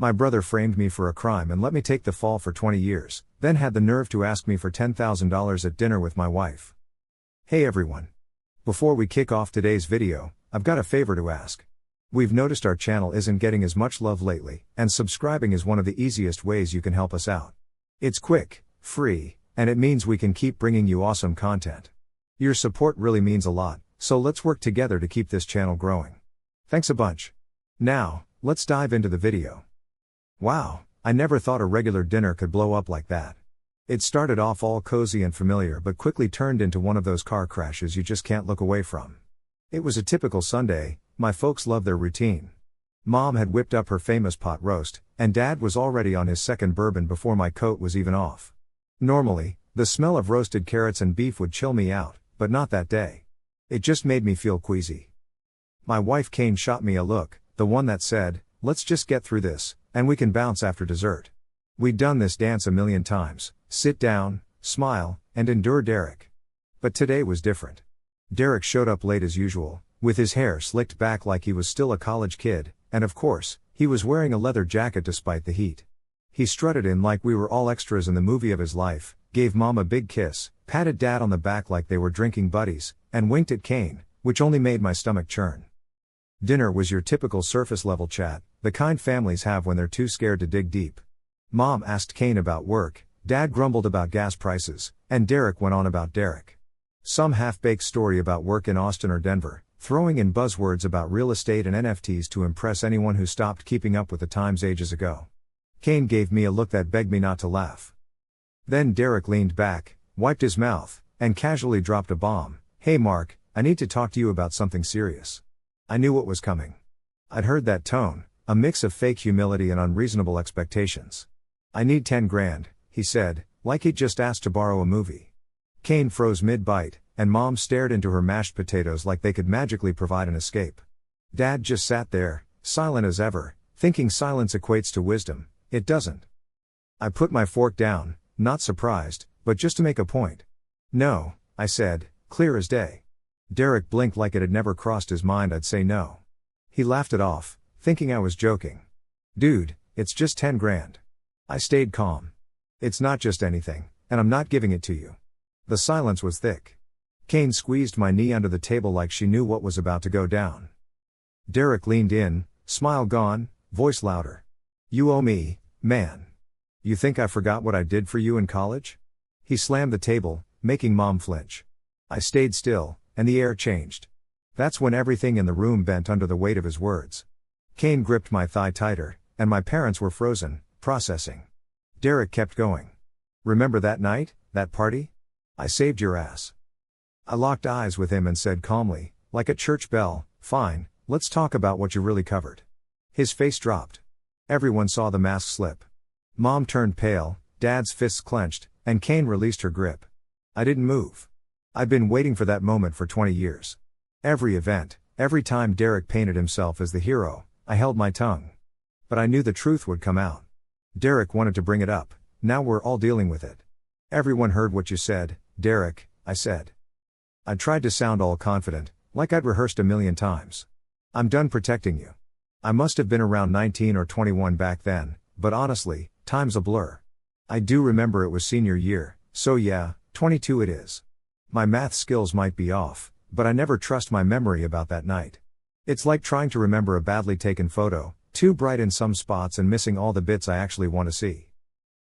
My brother framed me for a crime and let me take the fall for 20 years, then had the nerve to ask me for $10,000 at dinner with my wife. Hey everyone. Before we kick off today's video, I've got a favor to ask. We've noticed our channel isn't getting as much love lately, and subscribing is one of the easiest ways you can help us out. It's quick, free, and it means we can keep bringing you awesome content. Your support really means a lot, so let's work together to keep this channel growing. Thanks a bunch. Now, let's dive into the video. Wow, I never thought a regular dinner could blow up like that. It started off all cozy and familiar but quickly turned into one of those car crashes you just can't look away from. It was a typical Sunday. My folks love their routine. Mom had whipped up her famous pot roast, and Dad was already on his second bourbon before my coat was even off. Normally, the smell of roasted carrots and beef would chill me out, but not that day. It just made me feel queasy. My wife Kane shot me a look, the one that said, "Let's just get through this, and we can bounce after dessert." We'd done this dance a million times: sit down, smile, and endure Derek. But today was different. Derek showed up late as usual, with his hair slicked back like he was still a college kid, and of course, he was wearing a leather jacket despite the heat. He strutted in like we were all extras in the movie of his life, gave Mom a big kiss, patted Dad on the back like they were drinking buddies, and winked at Kane, which only made my stomach churn. Dinner was your typical surface-level chat, the kind families have when they're too scared to dig deep. Mom asked Kane about work, Dad grumbled about gas prices, and Derek went on about Derek. Some half-baked story about work in Austin or Denver, throwing in buzzwords about real estate and NFTs to impress anyone who stopped keeping up with the times ages ago. Kane gave me a look that begged me not to laugh. Then Derek leaned back, wiped his mouth, and casually dropped a bomb. "Hey Mark, I need to talk to you about something serious." I knew what was coming. I'd heard that tone, a mix of fake humility and unreasonable expectations. "I need 10 grand, he said, like he'd just asked to borrow a movie. Kane froze mid-bite, and Mom stared into her mashed potatoes like they could magically provide an escape. Dad just sat there, silent as ever, thinking silence equates to wisdom. It doesn't. I put my fork down, not surprised, but just to make a point. "No," I said, clear as day. Derek blinked like it had never crossed his mind I'd say no. He laughed it off, thinking I was joking. "Dude, it's just 10 grand. I stayed calm. "It's not just anything, and I'm not giving it to you." The silence was thick. Kane squeezed my knee under the table like she knew what was about to go down. Derek leaned in, smile gone, voice louder. "You owe me, man. You think I forgot what I did for you in college?" He slammed the table, making Mom flinch. I stayed still, and the air changed. That's when everything in the room bent under the weight of his words. Kane gripped my thigh tighter, and my parents were frozen, processing. Derek kept going. "Remember that night, that party? I saved your ass." I locked eyes with him and said calmly, like a church bell, "Fine, let's talk about what you really covered." His face dropped. Everyone saw the mask slip. Mom turned pale, Dad's fists clenched, and Kane released her grip. I didn't move. I'd been waiting for that moment for 20 years. Every event, every time Derek painted himself as the hero, I held my tongue. But I knew the truth would come out. Derek wanted to bring it up, now we're all dealing with it. "Everyone heard what you said, Derek," I said. I tried to sound all confident, like I'd rehearsed a million times. "I'm done protecting you. I must have been around 19 or 21 back then, but honestly, time's a blur. I do remember it was senior year, so yeah, 22 it is. My math skills might be off, but I never trust my memory about that night. It's like trying to remember a badly taken photo, too bright in some spots and missing all the bits I actually want to see."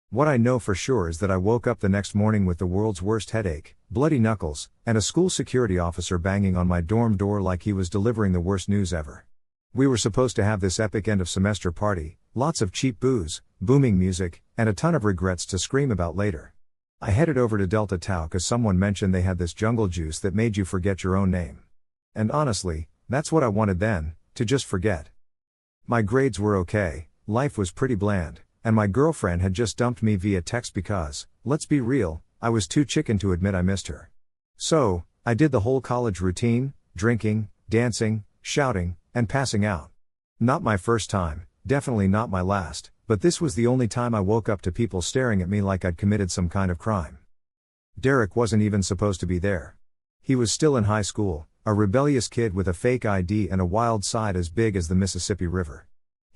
What I know for sure is that I woke up the next morning with the world's worst headache, bloody knuckles, and a school security officer banging on my dorm door like he was delivering the worst news ever. We were supposed to have this epic end-of-semester party, lots of cheap booze, booming music, and a ton of regrets to scream about later. I headed over to Delta Tau cause someone mentioned they had this jungle juice that made you forget your own name. And honestly, that's what I wanted then, to just forget. My grades were okay, life was pretty bland, and my girlfriend had just dumped me via text because, let's be real, I was too chicken to admit I missed her. So, I did the whole college routine, drinking, dancing, shouting, and passing out. Not my first time, definitely not my last, but this was the only time I woke up to people staring at me like I'd committed some kind of crime. Derek wasn't even supposed to be there. He was still in high school, a rebellious kid with a fake ID and a wild side as big as the Mississippi River.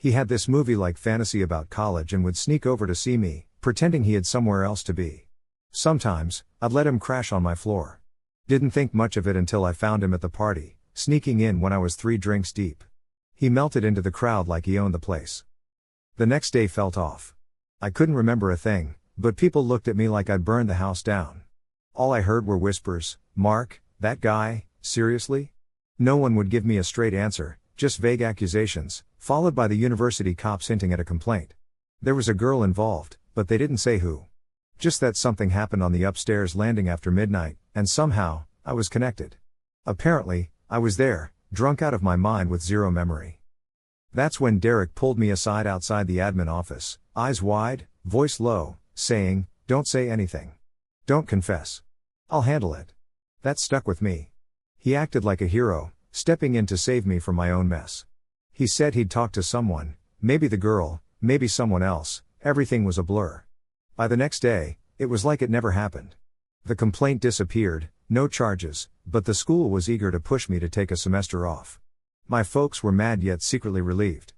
He had this movie-like fantasy about college and would sneak over to see me, pretending he had somewhere else to be. Sometimes, I'd let him crash on my floor. Didn't think much of it until I found him at the party, sneaking in when I was 3 drinks deep. He melted into the crowd like he owned the place. The next day felt off. I couldn't remember a thing, but people looked at me like I'd burned the house down. All I heard were whispers, "Mark, that guy, seriously?" No one would give me a straight answer, just vague accusations, followed by the university cops hinting at a complaint. There was a girl involved, but they didn't say who. Just that something happened on the upstairs landing after midnight, and somehow, I was connected. Apparently, I was there, drunk out of my mind with zero memory. That's when Derek pulled me aside outside the admin office, eyes wide, voice low, saying, "Don't say anything. Don't confess. I'll handle it." That stuck with me. He acted like a hero, stepping in to save me from my own mess. He said he'd talk to someone, maybe the girl, maybe someone else. Everything was a blur. By the next day, it was like it never happened. The complaint disappeared, no charges, but the school was eager to push me to take a semester off. My folks were mad yet secretly relieved.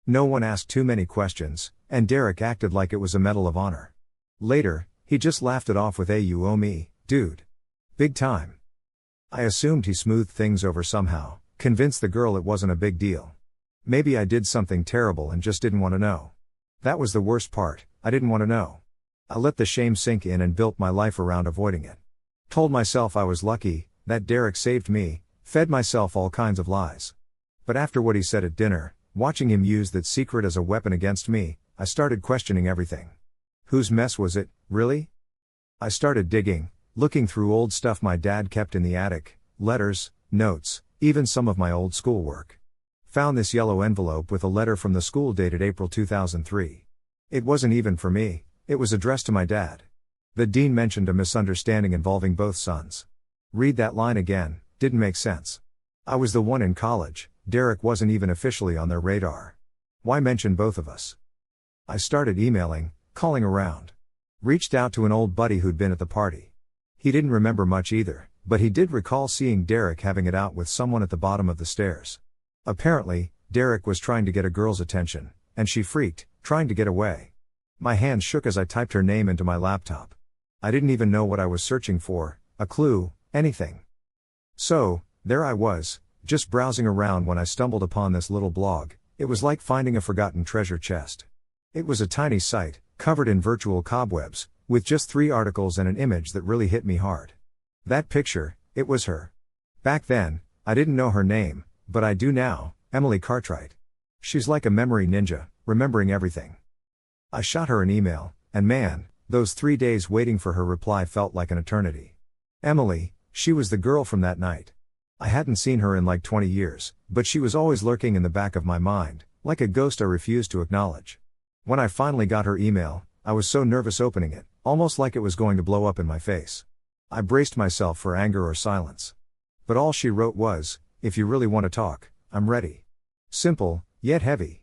No one asked too many questions, and Derek acted like it was a medal of honor. Later, he just laughed it off with, "Hey, you owe me, dude. Big time." I assumed he smoothed things over somehow, convinced the girl it wasn't a big deal. Maybe I did something terrible and just didn't want to know. That was the worst part, I didn't want to know. I let the shame sink in and built my life around avoiding it. Told myself I was lucky, that Derek saved me, fed myself all kinds of lies. But after what he said at dinner, watching him use that secret as a weapon against me, I started questioning everything. Whose mess was it, really? I started digging, looking through old stuff my dad kept in the attic, letters, notes, even some of my old schoolwork. Found this yellow envelope with a letter from the school dated April 2003. It wasn't even for me, it was addressed to my dad. The dean mentioned a misunderstanding involving both sons. Read that line again, didn't make sense. I was the one in college, Derek wasn't even officially on their radar. Why mention both of us? I started emailing, calling around. Reached out to an old buddy who'd been at the party. He didn't remember much either, but he did recall seeing Derek having it out with someone at the bottom of the stairs. Apparently, Derek was trying to get a girl's attention, and she freaked, trying to get away. My hands shook as I typed her name into my laptop. I didn't even know what I was searching for, a clue, anything. So, there I was, just browsing around when I stumbled upon this little blog. It was like finding a forgotten treasure chest. It was a tiny site, covered in virtual cobwebs, with just 3 articles and an image that really hit me hard. That picture, it was her. Back then, I didn't know her name, but I do now, Emily Cartwright. She's like a memory ninja, remembering everything. I shot her an email, and man, those 3 days waiting for her reply felt like an eternity. Emily, she was the girl from that night. I hadn't seen her in like 20 years, but she was always lurking in the back of my mind, like a ghost I refused to acknowledge. When I finally got her email, I was so nervous opening it, almost like it was going to blow up in my face. I braced myself for anger or silence. But all she wrote was, "If you really want to talk, I'm ready." Simple, yet heavy.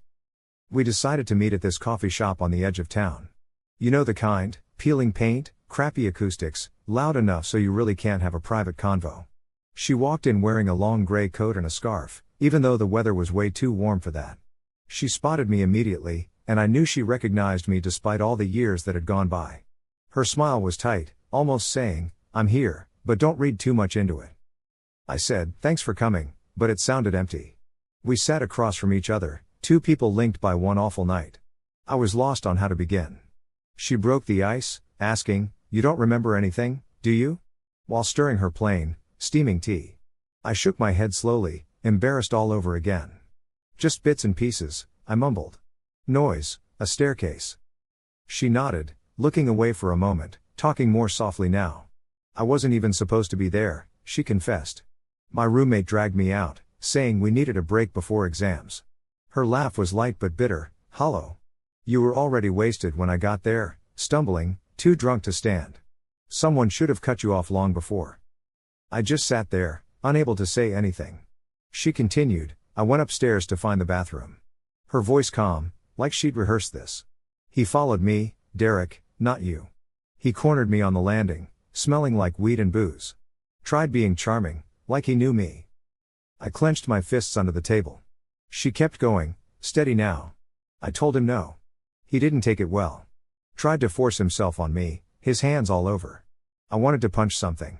We decided to meet at this coffee shop on the edge of town. You know the kind, peeling paint, crappy acoustics, loud enough so you really can't have a private convo. She walked in wearing a long gray coat and a scarf, even though the weather was way too warm for that. She spotted me immediately, and I knew she recognized me despite all the years that had gone by. Her smile was tight, almost saying, "I'm here, but don't read too much into it." I said, "Thanks for coming," but it sounded empty. We sat across from each other, 2 people linked by one awful night. I was lost on how to begin. She broke the ice, asking, "You don't remember anything, do you?" while stirring her plain, steaming tea. I shook my head slowly, embarrassed all over again. "Just bits and pieces," I mumbled. "Noise, a staircase." She nodded, looking away for a moment, talking more softly now. "I wasn't even supposed to be there," she confessed. "My roommate dragged me out, saying we needed a break before exams." Her laugh was light but bitter, hollow. "You were already wasted when I got there, stumbling, too drunk to stand. Someone should have cut you off long before." I just sat there, unable to say anything. She continued, "I went upstairs to find the bathroom." Her voice calm, like she'd rehearsed this. "He followed me, Derek, not you. He cornered me on the landing, smelling like weed and booze. Tried being charming, like he knew me." I clenched my fists under the table. She kept going, "Steady now. I told him no. He didn't take it well. Tried to force himself on me, his hands all over. I wanted to punch something.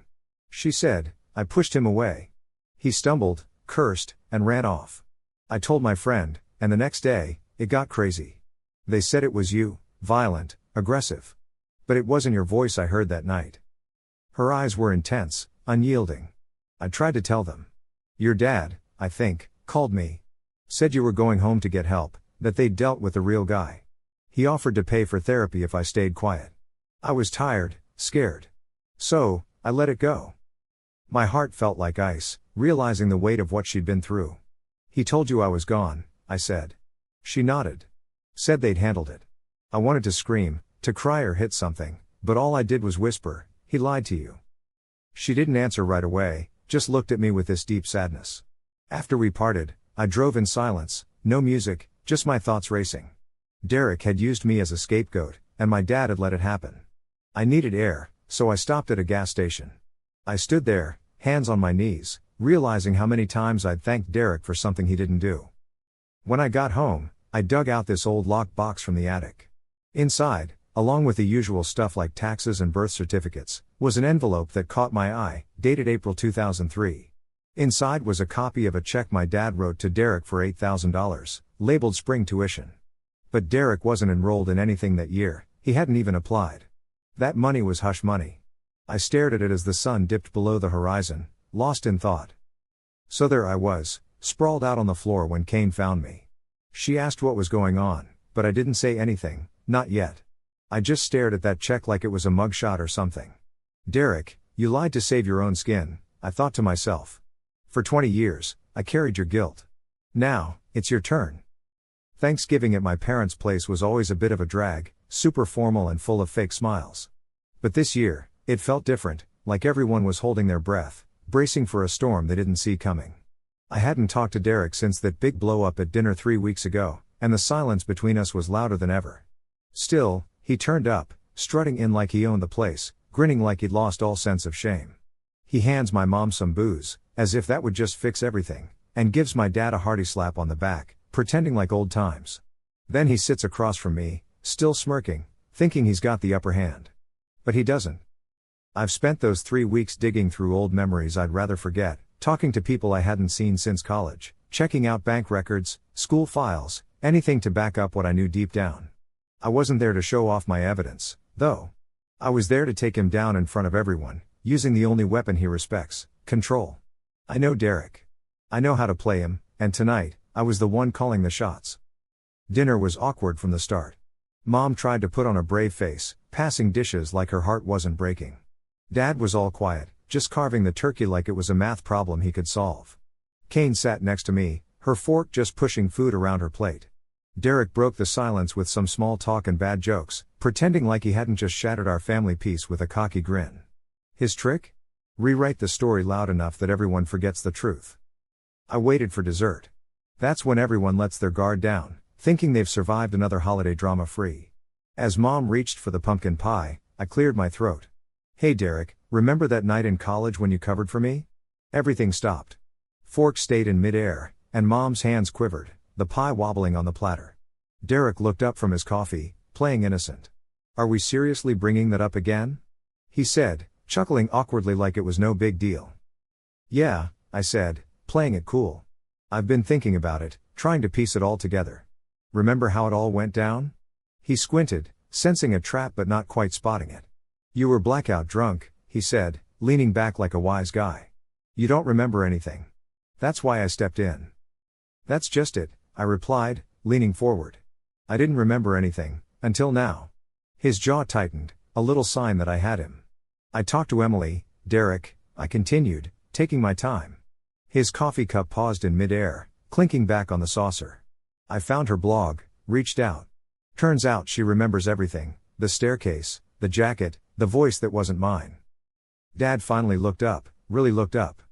She said. I pushed him away. He stumbled, cursed, and ran off. I told my friend, and the next day, it got crazy. They said it was you, violent, aggressive. But it wasn't your voice I heard that night. Her eyes were intense, unyielding. I tried to tell them. Your dad, I think, called me. Said you were going home to get help, that they'd dealt with the real guy. He offered to pay for therapy if I stayed quiet. I was tired, scared. So, I let it go. My heart felt like ice, realizing the weight of what she'd been through. He told you I was gone, I said. She nodded. Said they'd handled it. I wanted to scream, to cry or hit something, but all I did was whisper, he lied to you. She didn't answer right away, just looked at me with this deep sadness. After we parted, I drove in silence, no music, just my thoughts racing. Derek had used me as a scapegoat, and my dad had let it happen. I needed air, so I stopped at a gas station. I stood there, hands on my knees, realizing how many times I'd thanked Derek for something he didn't do. When I got home, I dug out this old locked box from the attic. Inside, along with the usual stuff like taxes and birth certificates, was an envelope that caught my eye, dated April 2003. Inside was a copy of a check my dad wrote to Derek for $8,000, labeled spring tuition. But Derek wasn't enrolled in anything that year, he hadn't even applied. That money was hush money. I stared at it as the sun dipped below the horizon, lost in thought. So there I was, sprawled out on the floor when Kane found me. She asked what was going on, but I didn't say anything, not yet. I just stared at that check like it was a mugshot or something. Derek, you lied to save your own skin, I thought to myself. For 20 years, I carried your guilt. Now, it's your turn. Thanksgiving at my parents' place was always a bit of a drag, super formal and full of fake smiles. But this year, it felt different, like everyone was holding their breath, bracing for a storm they didn't see coming. I hadn't talked to Derek since that big blow-up at dinner 3 weeks ago, and the silence between us was louder than ever. Still, he turned up, strutting in like he owned the place, grinning like he'd lost all sense of shame. He hands my mom some booze, as if that would just fix everything, and gives my dad a hearty slap on the back, pretending like old times. Then he sits across from me, still smirking, thinking he's got the upper hand. But he doesn't. I've spent those 3 weeks digging through old memories I'd rather forget, talking to people I hadn't seen since college, checking out bank records, school files, anything to back up what I knew deep down. I wasn't there to show off my evidence, though. I was there to take him down in front of everyone, using the only weapon he respects, control. I know Derek. I know how to play him, and tonight, I was the one calling the shots. Dinner was awkward from the start. Mom tried to put on a brave face, passing dishes like her heart wasn't breaking. Dad was all quiet, just carving the turkey like it was a math problem he could solve. Kane sat next to me, her fork just pushing food around her plate. Derek broke the silence with some small talk and bad jokes, pretending like he hadn't just shattered our family peace with a cocky grin. His trick? Rewrite the story loud enough that everyone forgets the truth. I waited for dessert. That's when everyone lets their guard down, thinking they've survived another holiday drama-free. As Mom reached for the pumpkin pie, I cleared my throat. Hey Derek, remember that night in college when you covered for me? Everything stopped. Fork stayed in midair, and Mom's hands quivered, the pie wobbling on the platter. Derek looked up from his coffee, playing innocent. Are we seriously bringing that up again? He said, chuckling awkwardly like it was no big deal. Yeah, I said, playing it cool. I've been thinking about it, trying to piece it all together. Remember how it all went down? He squinted, sensing a trap but not quite spotting it. You were blackout drunk, he said, leaning back like a wise guy. You don't remember anything. That's why I stepped in. That's just it, I replied, leaning forward. I didn't remember anything, until now. His jaw tightened, a little sign that I had him. I talked to Emily, Derek, I continued, taking my time. His coffee cup paused in midair, clinking back on the saucer. I found her blog, reached out. Turns out she remembers everything, the staircase, the jacket, the voice that wasn't mine. Dad finally looked up, really looked up.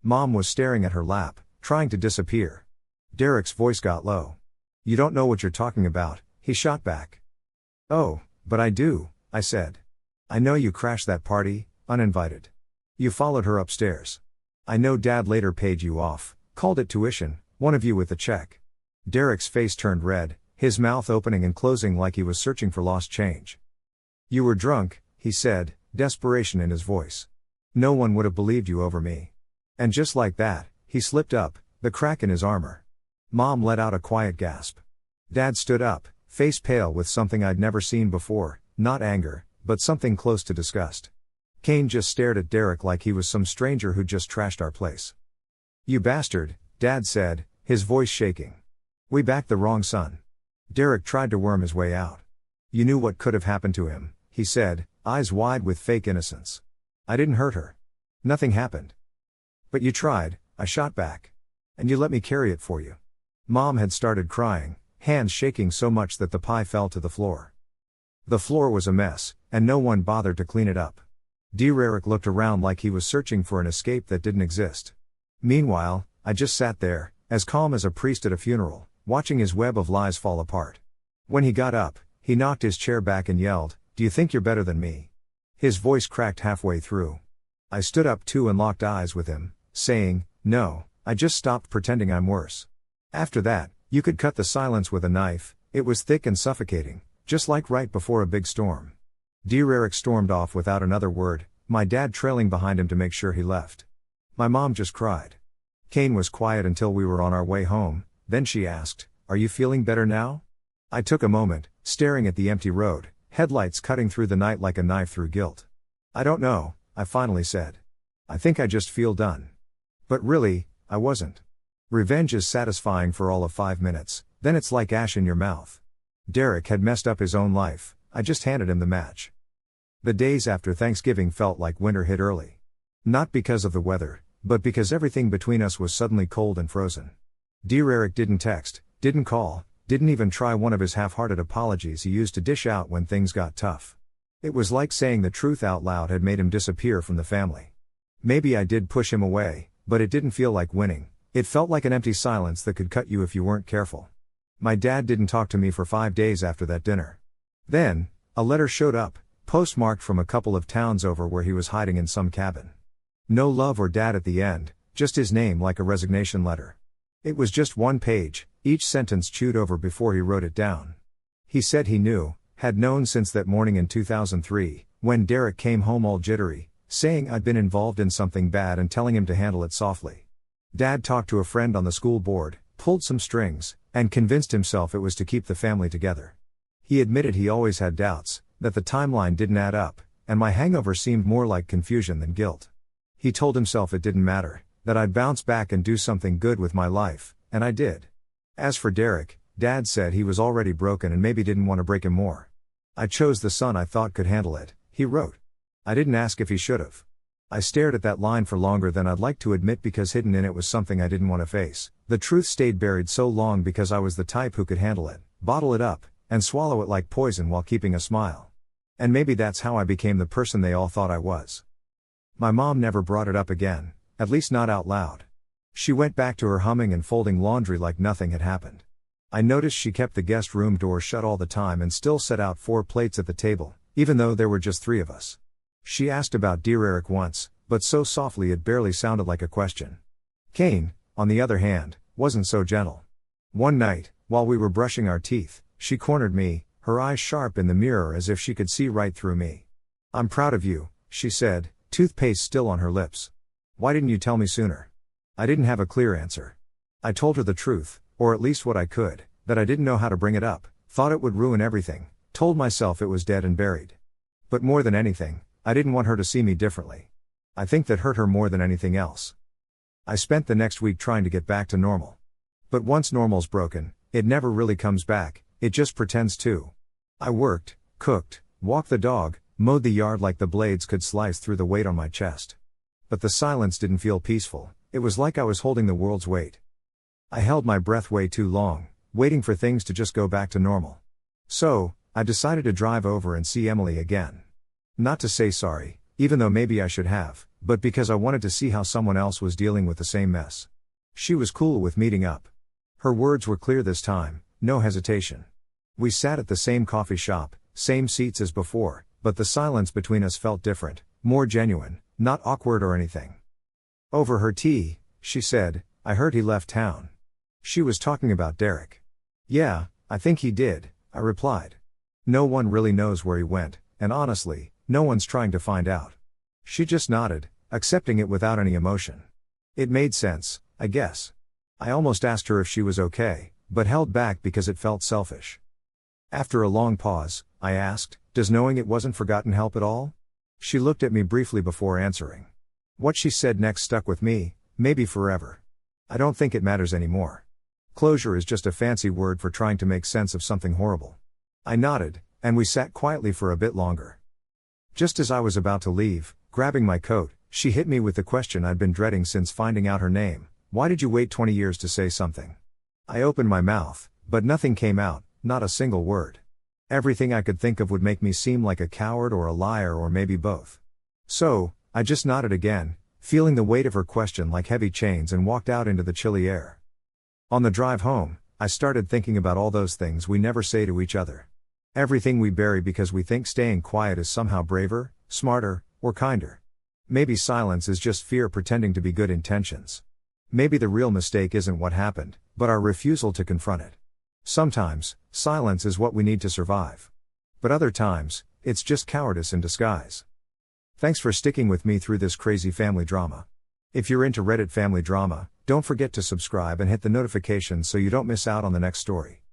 Mom was staring at her lap, trying to disappear. Derek's voice got low. You don't know what you're talking about, he shot back. Oh, but I do, I said. I know you crashed that party, uninvited. You followed her upstairs. I know Dad later paid you off, called it tuition, one of you with the check. Derek's face turned red, his mouth opening and closing like he was searching for lost change. "You were drunk," he said, desperation in his voice. "No one would have believed you over me." And just like that, he slipped up, the crack in his armor. Mom let out a quiet gasp. Dad stood up, face pale with something I'd never seen before, not anger, but something close to disgust. Kane just stared at Derek like he was some stranger who'd just trashed our place. "You bastard," Dad said, his voice shaking. "We backed the wrong son." Derek tried to worm his way out. "You knew what could have happened to him," he said, eyes wide with fake innocence. "I didn't hurt her. Nothing happened." "But you tried," I shot back. "And you let me carry it for you." Mom had started crying, hands shaking so much that the pie fell to the floor. The floor was a mess, and no one bothered to clean it up. Derek looked around like he was searching for an escape that didn't exist. Meanwhile, I just sat there, as calm as a priest at a funeral, watching his web of lies fall apart. When he got up, he knocked his chair back and yelled, "Do you think you're better than me?" His voice cracked halfway through. I stood up too and locked eyes with him, saying, "No, I just stopped pretending I'm worse." After that, you could cut the silence with a knife. It was thick and suffocating, just like right before a big storm. Derek stormed off without another word, my dad trailing behind him to make sure he left. My mom just cried. Kane was quiet until we were on our way home, then she asked, "Are you feeling better now?" I took a moment, staring at the empty road, headlights cutting through the night like a knife through guilt. "I don't know," I finally said. "I think I just feel done." But really, I wasn't. Revenge is satisfying for all of 5 minutes, then it's like ash in your mouth. Derek had messed up his own life, I just handed him the match. The days after Thanksgiving felt like winter hit early. Not because of the weather, but because everything between us was suddenly cold and frozen. Derek didn't text, didn't call, didn't even try one of his half-hearted apologies he used to dish out when things got tough. It was like saying the truth out loud had made him disappear from the family. Maybe I did push him away, but it didn't feel like winning. It felt like an empty silence that could cut you if you weren't careful. My dad didn't talk to me for 5 days after that dinner. Then, a letter showed up, postmarked from a couple of towns over where he was hiding in some cabin. No love or dad at the end, just his name like a resignation letter. It was just 1 page, each sentence chewed over before he wrote it down. He said he knew, had known since that morning in 2003, when Derek came home all jittery, saying I'd been involved in something bad and telling him to handle it softly. Dad talked to a friend on the school board, pulled some strings, and convinced himself it was to keep the family together. He admitted he always had doubts, that the timeline didn't add up, and my hangover seemed more like confusion than guilt. He told himself it didn't matter, that I'd bounce back and do something good with my life, and I did. As for Derek, Dad said he was already broken and maybe didn't want to break him more. "I chose the son I thought could handle it," he wrote. I didn't ask if he should've. I stared at that line for longer than I'd like to admit because hidden in it was something I didn't want to face. The truth stayed buried so long because I was the type who could handle it, bottle it up, and swallow it like poison while keeping a smile. And maybe that's how I became the person they all thought I was. My mom never brought it up again, at least not out loud. She went back to her humming and folding laundry like nothing had happened. I noticed she kept the guest room door shut all the time and still set out 4 plates at the table, even though there were just 3 of us. She asked about Derek once, but so softly it barely sounded like a question. Kane, on the other hand, wasn't so gentle. One night, while we were brushing our teeth, she cornered me, her eyes sharp in the mirror as if she could see right through me. "I'm proud of you," she said, toothpaste still on her lips. "Why didn't you tell me sooner?" I didn't have a clear answer. I told her the truth, or at least what I could, that I didn't know how to bring it up, thought it would ruin everything, told myself it was dead and buried. But more than anything, I didn't want her to see me differently. I think that hurt her more than anything else. I spent the next week trying to get back to normal. But once normal's broken, it never really comes back, it just pretends to. I worked, cooked, walked the dog, mowed the yard like the blades could slice through the weight on my chest. But the silence didn't feel peaceful, it was like I was holding the world's weight. I held my breath way too long, waiting for things to just go back to normal. So, I decided to drive over and see Emily again. Not to say sorry, even though maybe I should have, but because I wanted to see how someone else was dealing with the same mess. She was cool with meeting up. Her words were clear this time, no hesitation. We sat at the same coffee shop, same seats as before, but the silence between us felt different, more genuine, not awkward or anything. Over her tea, she said, "I heard he left town." She was talking about Derek. "Yeah," I think he did, I replied. No one really knows where he went, and honestly, no one's trying to find out. She just nodded, accepting it without any emotion. It made sense, I guess. I almost asked her if she was okay, but held back because it felt selfish. After a long pause, I asked, does knowing it wasn't forgotten help at all? She looked at me briefly before answering. What she said next stuck with me, maybe forever. I don't think it matters anymore. Closure is just a fancy word for trying to make sense of something horrible. I nodded, and we sat quietly for a bit longer. Just as I was about to leave, grabbing my coat, she hit me with the question I'd been dreading since finding out her name. Why did you wait 20 years to say something? I opened my mouth, but nothing came out, not a single word. Everything I could think of would make me seem like a coward or a liar or maybe both. So, I just nodded again, feeling the weight of her question like heavy chains, and walked out into the chilly air. On the drive home, I started thinking about all those things we never say to each other. Everything we bury because we think staying quiet is somehow braver, smarter, or kinder. Maybe silence is just fear pretending to be good intentions. Maybe the real mistake isn't what happened, but our refusal to confront it. Sometimes, silence is what we need to survive. But other times, it's just cowardice in disguise. Thanks for sticking with me through this crazy family drama. If you're into Reddit family drama, don't forget to subscribe and hit the notifications so you don't miss out on the next story.